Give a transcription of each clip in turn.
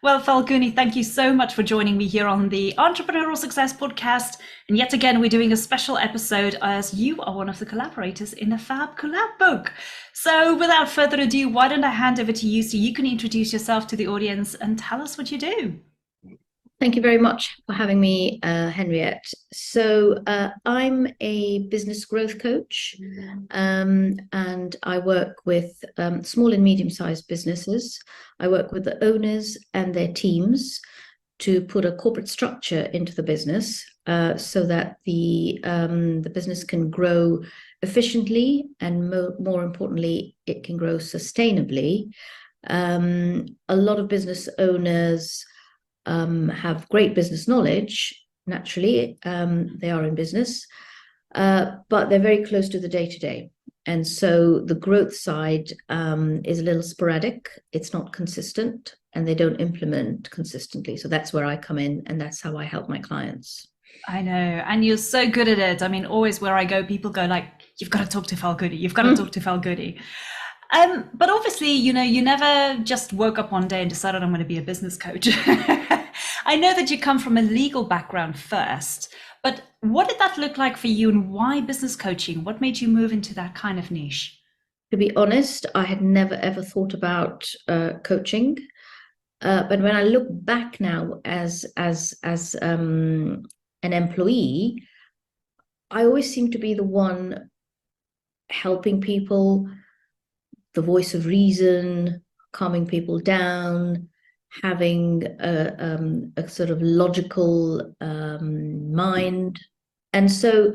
Well, Falguni, thank you so much for joining me here on the Entrepreneurial Success Podcast. And yet again, we're doing a special episode as you are one of the collaborators in the Fab Collab book. So without further ado, why don't I hand over to you so you can introduce yourself to the audience and tell us what you do? Thank you very much for having me, Henriette. I'm a business growth coach, and I work with small and medium-sized businesses. I work with the owners and their teams to put a corporate structure into the business so that the business can grow efficiently and more importantly, it can grow sustainably. A lot of business owners have great business knowledge. Naturally, they are in business, but they're very close to the day-to-day. And so the growth side is a little sporadic. It's not consistent, and they don't implement consistently. So that's where I come in, and that's how I help my clients. I know, and you're so good at it. I mean, always where I go, people go like, "You've got to talk to Falguni. You've got to talk to Falguni." But obviously, you never just woke up one day and decided I'm going to be a business coach. I know that you come from a legal background first, but what did that look like for you and why business coaching? What made you move into that kind of niche? To be honest, I had never ever thought about coaching. But when I look back now as an employee, I always seem to be the one helping people, the voice of reason, calming people down, having a sort of logical mind. And so,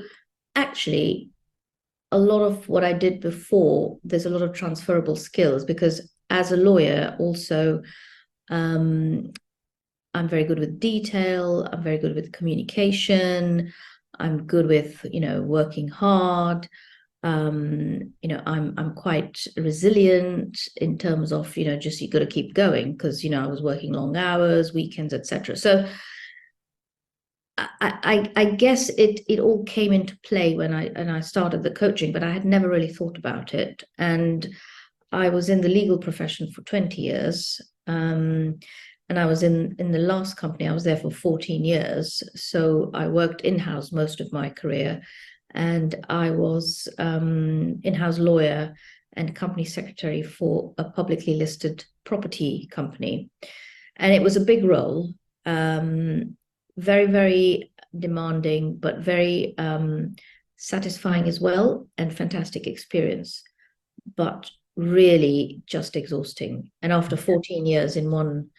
actually, a lot of what I did before, there's a lot of transferable skills because as a lawyer, also, um, I'm very good with detail, I'm very good with communication, I'm good with, working hard. I'm quite resilient in terms of, just you got to keep going because, I was working long hours, weekends, etc. So I guess it all came into play when I started the coaching, but I had never really thought about it. And I was in the legal profession for 20 years. And I was in the last company, I was there for 14 years. So I worked in-house most of my career. And I was in-house lawyer and company secretary for a publicly listed property company. And it was a big role, very, very demanding, but very satisfying as well, and fantastic experience, but really just exhausting. And after 14 years in one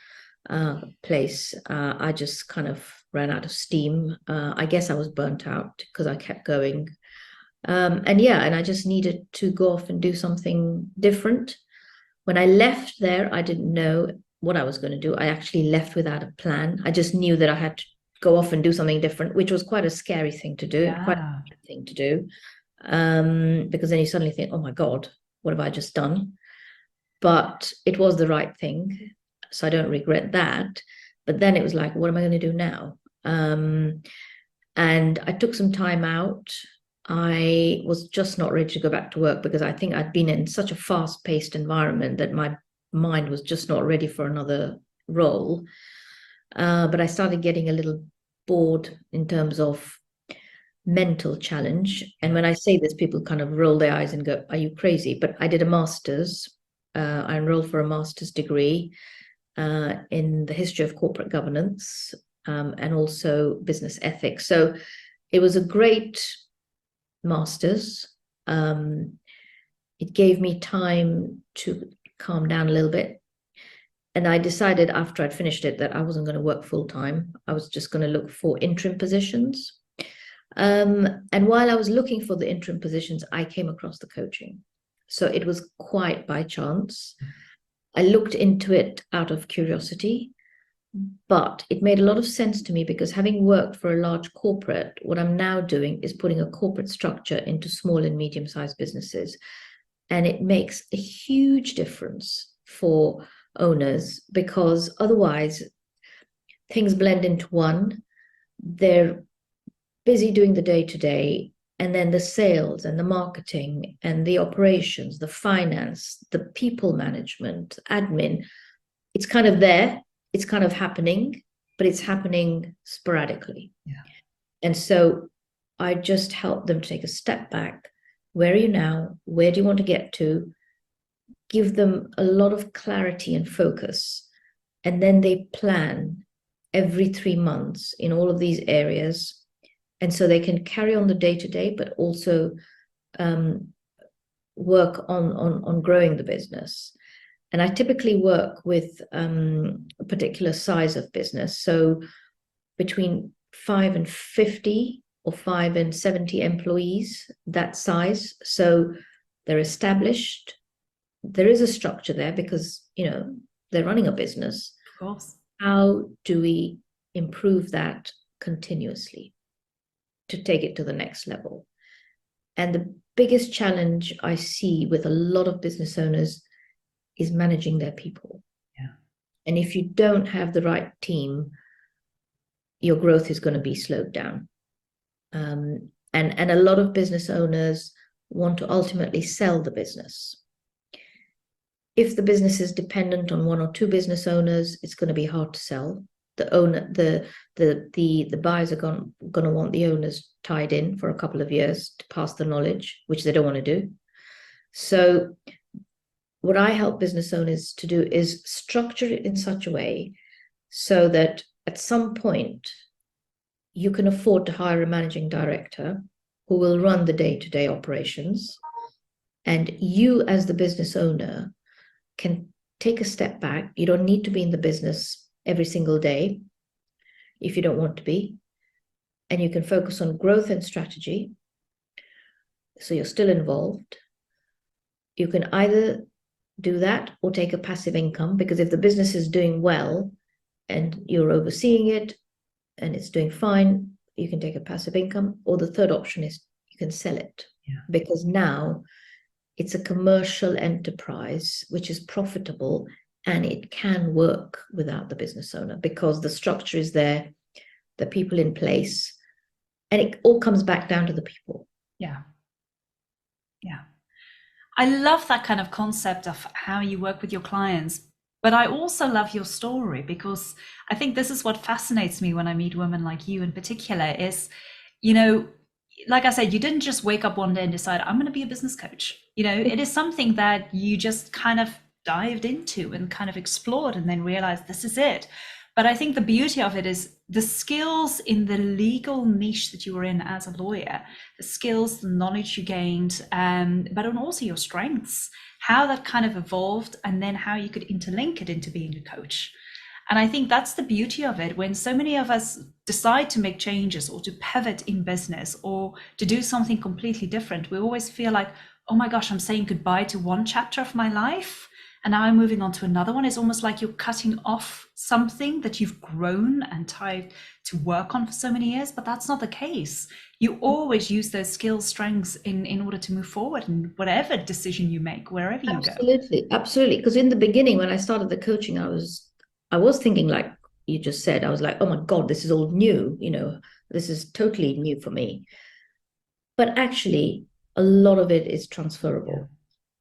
place, I just kind of ran out of steam. I guess I was burnt out because I kept going. And I just needed to go off and do something different. When I left there, I didn't know what I was going to do. I actually left without a plan. I just knew that I had to go off and do something different, which was quite a scary thing to do, quite Yeah. a thing to do. Because then you suddenly think, oh my God, what have I just done? But it was the right thing. So I don't regret that. But then it was like, what am I going to do now? And I took some time out. I was just not ready to go back to work because I think I'd been in such a fast-paced environment that my mind was just not ready for another role. But I started getting a little bored in terms of mental challenge. And when I say this, people kind of roll their eyes and go, are you crazy? But I did a master's. I enrolled for a master's degree in the history of corporate governance and also business ethics. So it was a great master's. It gave me time to calm down a little bit. And I decided after I'd finished it that I wasn't going to work full time. I was just going to look for interim positions. And while I was looking for the interim positions, I came across the coaching. So it was quite by chance. I looked into it out of curiosity, but it made a lot of sense to me because having worked for a large corporate, what I'm now doing is putting a corporate structure into small and medium-sized businesses. And it makes a huge difference for owners because otherwise things blend into one. They're busy doing the day-to-day, and then the sales and the marketing and the operations, the finance, the people management, admin, it's kind of there. it's kind of happening, but it's happening sporadically. Yeah. And so I just help them take a step back. Where are you now? Where do you want to get to? Give them a lot of clarity and focus. And then they plan every 3 months in all of these areas. And so they can carry on the day to day, but also work on growing the business. And I typically work with a particular size of business. So between 5 and 50 or 5 and 70 employees, that size. So they're established. There is a structure there because, they're running a business. Of course. How do we improve that continuously to take it to the next level? And the biggest challenge I see with a lot of business owners is managing their people. Yeah. And if you don't have the right team, your growth is going to be slowed down. And a lot of business owners want to ultimately sell the business. If the business is dependent on 1 or 2 business owners, it's going to be hard to sell. The buyers are going to want the owners tied in for a couple of years to pass the knowledge, which they don't want to do. So what I help business owners to do is structure it in such a way so that at some point you can afford to hire a managing director who will run the day-to-day operations. And you, as the business owner, can take a step back. You don't need to be in the business every single day if you don't want to be. And you can focus on growth and strategy. So you're still involved. You can either do that or take a passive income, because if the business is doing well and you're overseeing it and it's doing fine, you can take a passive income. Or the third option is you can sell it. Yeah. Because now it's a commercial enterprise which is profitable, and it can work without the business owner because the structure is there, the people in place, and it all comes back down to the people. Yeah. Yeah. I love that kind of concept of how you work with your clients. But I also love your story, because I think this is what fascinates me when I meet women like you in particular is, like I said, you didn't just wake up one day and decide, I'm going to be a business coach. It is something that you just kind of dived into and kind of explored and then realized this is it. But I think the beauty of it is the skills in the legal niche that you were in as a lawyer, the skills, the knowledge you gained, but also your strengths, how that kind of evolved, and then how you could interlink it into being a coach. And I think that's the beauty of it. When so many of us decide to make changes or to pivot in business or to do something completely different, we always feel like, oh my gosh, I'm saying goodbye to one chapter of my life and now I'm moving on to another one. It's almost like you're cutting off something that you've grown and tried to work on for so many years, but that's not the case. You always use those skills, strengths in order to move forward in whatever decision you make, wherever you go. Absolutely. Because in the beginning, when I started the coaching, I was thinking, like you just said, I was like, oh my God, this is all new. This is totally new for me. But actually, a lot of it is transferable.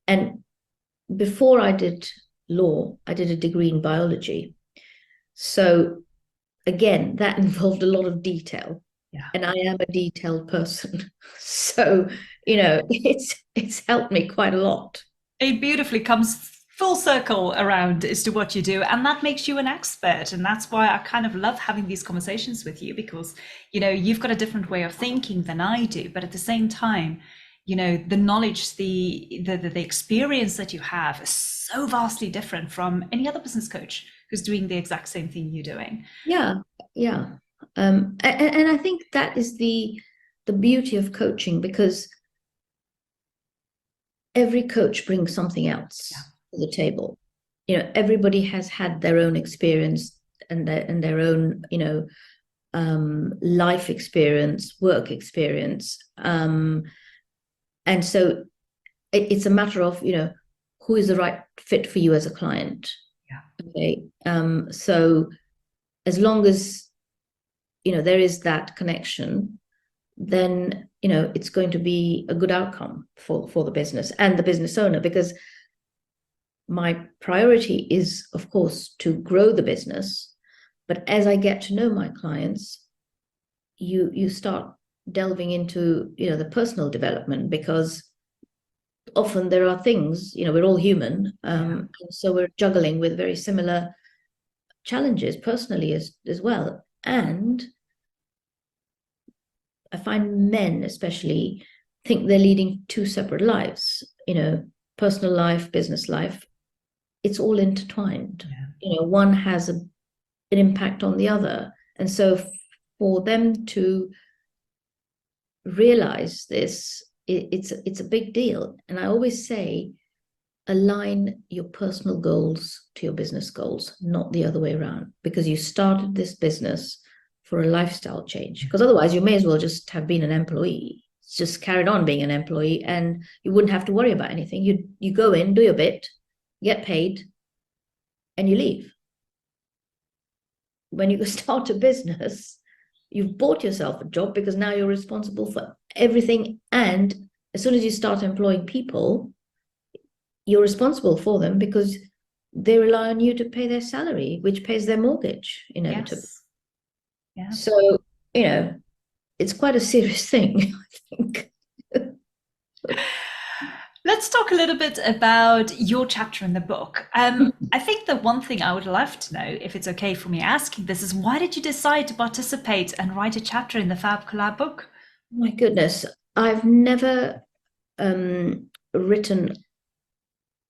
Yeah. And before I did law, I did a degree in biology. So again, that involved a lot of detail. Yeah. And I am a detailed person. So, it's helped me quite a lot. It beautifully comes full circle around as to what you do, and that makes you an expert. And that's why I kind of love having these conversations with you, because you've got a different way of thinking than I do, but at the same time, the knowledge, the experience that you have is so vastly different from any other business coach who's doing the exact same thing you're doing. Yeah. And I think that is the beauty of coaching, because every coach brings something else to the table. Everybody has had their own experience and their own, life experience, work experience. And so it's a matter of, who is the right fit for you as a client. Yeah. Okay. So as long as, there is that connection, then, it's going to be a good outcome for the business and the business owner, because my priority is, of course, to grow the business. But as I get to know my clients, you start delving into, the personal development, because often there are things, we're all human, and so we're juggling with very similar challenges personally as well. And I find men especially think they're leading two separate lives, personal life, business life. It's all intertwined. One has an impact on the other. And so for them to realize this, it's a big deal. And I always say, align your personal goals to your business goals, not the other way around, because you started this business for a lifestyle change. Because otherwise you may as well just have been an employee, just carried on being an employee, and you wouldn't have to worry about anything. You go in, do your bit, get paid, and you leave. When you start a business, you've bought yourself a job, because now you're responsible for everything. And as soon as you start employing people, you're responsible for them, because they rely on you to pay their salary, which pays their mortgage inevitably. Yes. Yeah. So, it's quite a serious thing, I think. Let's talk a little bit about your chapter in the book. I think the one thing I would love to know, if it's okay for me asking this, is why did you decide to participate and write a chapter in the Fab Collab book? My goodness, I've never written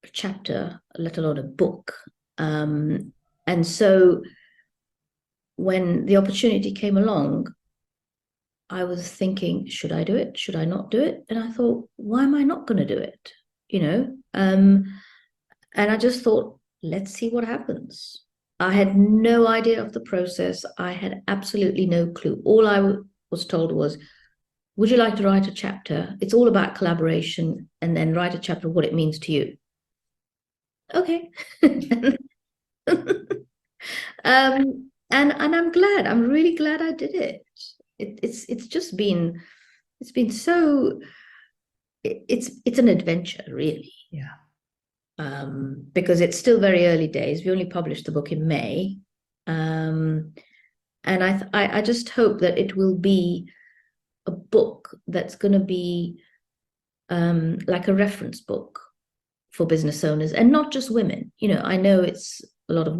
a chapter, let alone a book. And so when the opportunity came along, I was thinking, should I do it? Should I not do it? And I thought, why am I not going to do it? And I just thought, let's see what happens. I had no idea of the process. I had absolutely no clue. All I was told was, would you like to write a chapter? It's all about collaboration, and then write a chapter of what it means to you. Okay. And I'm glad. I'm really glad I did it. It's just been so, it's an adventure, really. Yeah. Because it's still very early days. We only published the book in May, and I just hope that it will be a book that's going to be like a reference book for business owners, and not just women. I know it's a lot of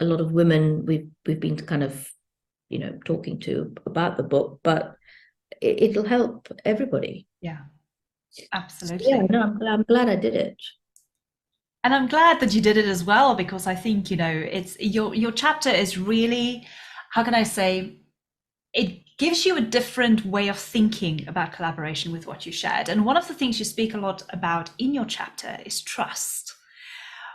a lot of women we've been kind of talking to about the book, but it'll help everybody. Yeah, So, absolutely. yeah, no, I'm glad I did it. And I'm glad that you did it as well, because I think, it's your chapter is really, how can I say, it gives you a different way of thinking about collaboration with what you shared. And one of the things you speak a lot about in your chapter is trust.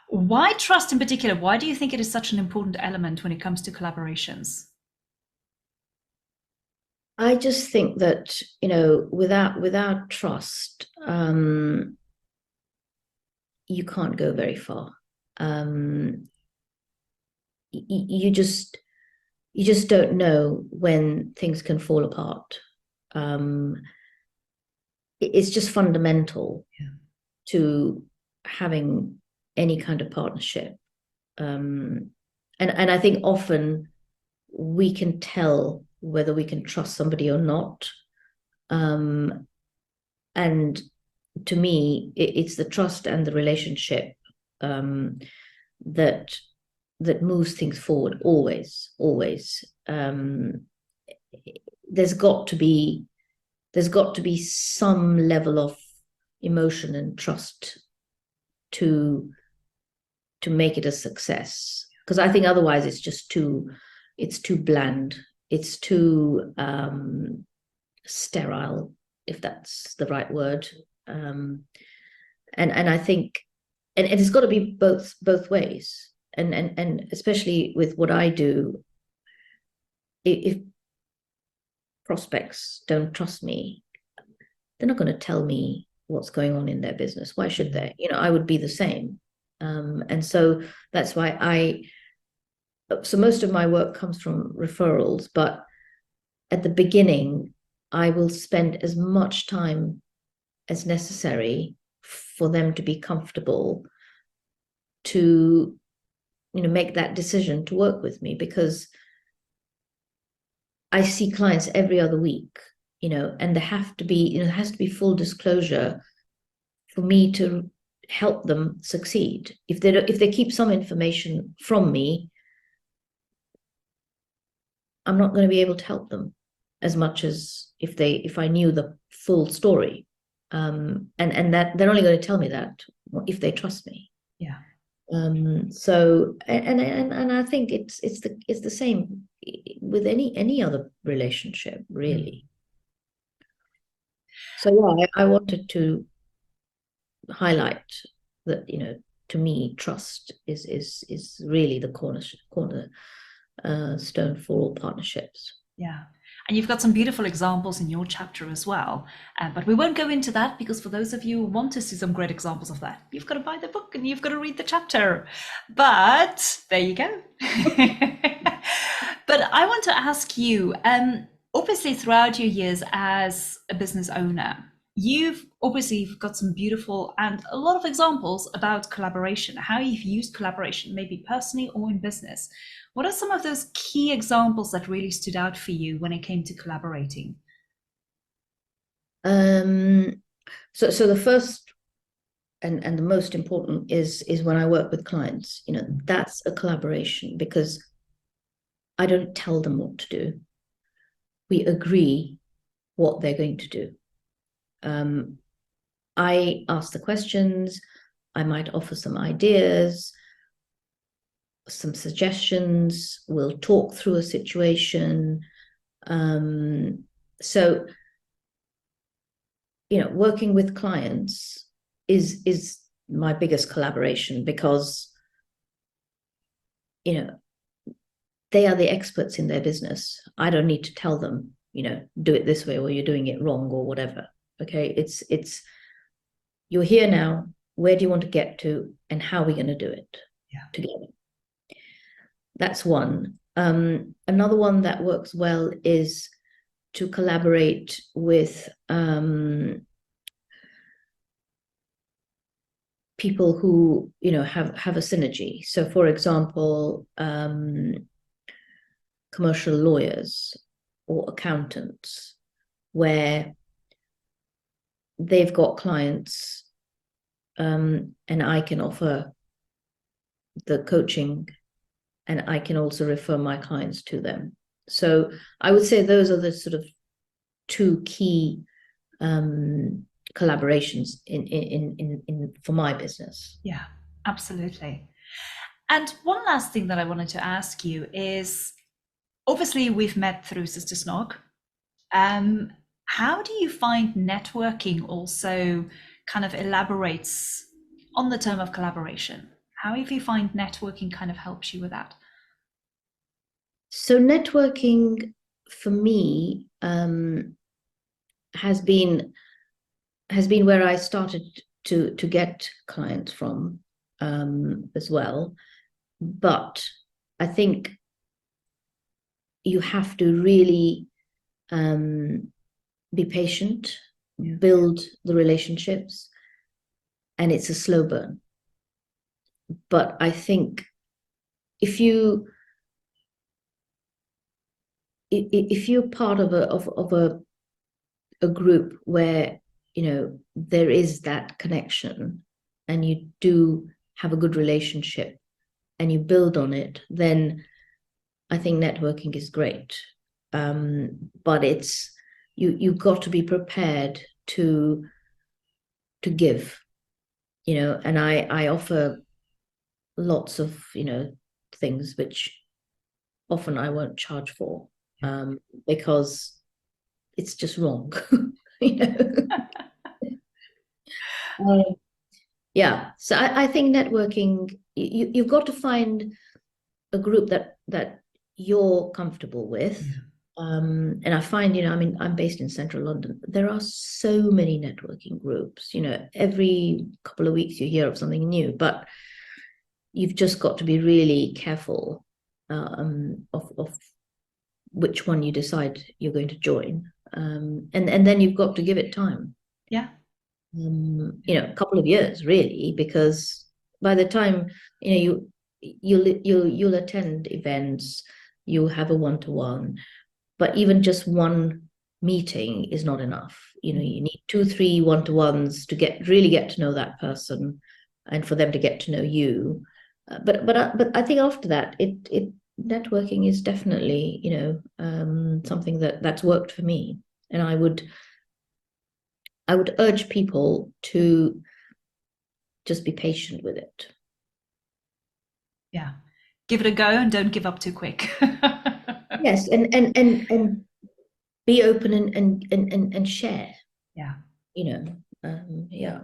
Why trust in particular? Why do you think it is such an important element when it comes to collaborations? I just think that, without trust, you can't go very far. You just don't know when things can fall apart. It's just fundamental to having any kind of partnership. And I think often we can tell whether we can trust somebody or not. And to me, it's the trust and the relationship that moves things forward, always. There's got to be some level of emotion and trust to make it a success, because I think otherwise it's too bland, it's too sterile, if that's the right word. And I think, and it's got to be both ways, and especially with what I do, if prospects don't trust me, they're not going to tell me what's going on in their business. Why should they? I would be the same. And so that's why so most of my work comes from referrals, but at the beginning, I will spend as much time as necessary for them to be comfortable to make that decision to work with me, because I see clients every other week, and there have to be, there has to be full disclosure for me to help them succeed. If they keep some information from me, I'm not going to be able to help them as much as if I knew the full story. And that they're only going to tell me that if they trust me. Yeah. So and I think it's the same with any other relationship, really. So yeah, I wanted to highlight that, to me, trust is really the corner stone for all partnerships. Yeah. And you've got some beautiful examples in your chapter as well. But we won't go into that, because for those of you who want to see some great examples of that, you've got to buy the book and you've got to read the chapter. But there you go. But I want to ask you, obviously, throughout your years as a business owner, you've obviously got some beautiful and a lot of examples about collaboration, how you've used collaboration, maybe personally or in business. What are some of those key examples that really stood out for you when it came to collaborating? So the first and the most important is when I work with clients, that's a collaboration, because I don't tell them what to do. We agree what they're going to do. I ask the questions, I might offer some ideas, some suggestions, we'll talk through a situation. So, working with clients is my biggest collaboration, because, they are the experts in their business. I don't need to tell them, do it this way, or you're doing it wrong, or whatever. Okay, it's you're here now. Where do you want to get to, and how are we going to do it together? That's one. Another one that works well is to collaborate with people who have a synergy. So, for example, commercial lawyers or accountants, where they've got clients, and I can offer the coaching, and I can also refer my clients to them. So I would say those are the sort of two key collaborations in for my business. Yeah, absolutely. And one last thing that I wanted to ask you is, obviously we've met through Sister Snog. How do you find networking also kind of elaborates on the term of collaboration? How have you find networking kind of helps you with that? So networking for me has been where I started to get clients from, as well. But I think you have to really be patient, build the relationships, and it's a slow burn. But I think if you're part of a group where there is that connection, and you do have a good relationship, and you build on it, then I think networking is great. But it's you've got to be prepared to give, and I offer lots of things which often I won't charge for, because it's just wrong. you know yeah, so I think networking, you've got to find a group that you're comfortable with. And I find, I'm based in central London. There are so many networking groups, every couple of weeks you hear of something new, but you've just got to be really careful of which one you decide you're going to join. And then you've got to give it time. Yeah. A couple of years really, because by the time, you'll attend events, you'll have a one-to-one, but even just one meeting is not enough. You need 2, 3 one-to-ones to really get to know that person, and for them to get to know you. But I think after that, it networking is definitely something that's worked for me, and I would urge people to just be patient with it. Yeah. Give it a go and don't give up too quick. Yes, and be open and share. Yeah. Yeah.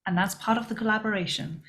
And that's part of the collaboration.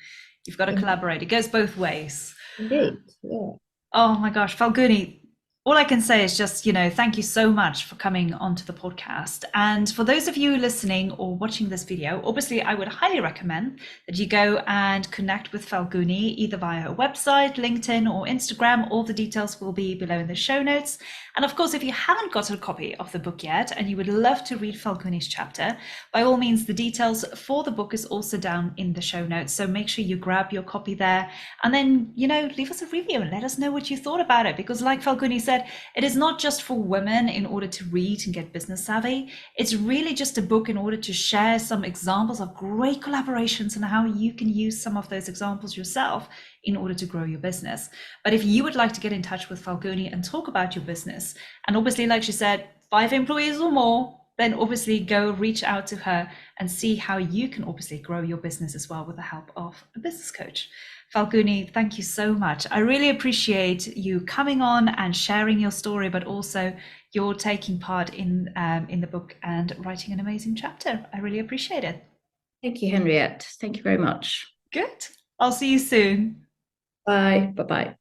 You've got to Indeed. collaborate. It goes both ways. Indeed. Yeah. Oh my gosh, Falguni, all I can say is just, thank you so much for coming onto the podcast. And for those of you listening or watching this video, obviously, I would highly recommend that you go and connect with Falguni either via her website, LinkedIn, or Instagram. All the details will be below in the show notes. And of course, if you haven't got a copy of the book yet and you would love to read Falguni's chapter, by all means, the details for the book is also down in the show notes. So make sure you grab your copy there and then, leave us a review and let us know what you thought about it. Because like Falguni said, it is not just for women in order to read and get business savvy. It's really just a book in order to share some examples of great collaborations and how you can use some of those examples yourself in order to grow your business. But if you would like to get in touch with Falguni and talk about your business, and obviously, like she said, 5 employees or more, then obviously go reach out to her and see how you can obviously grow your business as well with the help of a business coach. Falguni, thank you so much. I really appreciate you coming on and sharing your story, but also you're taking part in the book and writing an amazing chapter. I really appreciate it. Thank you, Henriette. Thank you very much. Good. I'll see you soon. Bye. Bye-bye.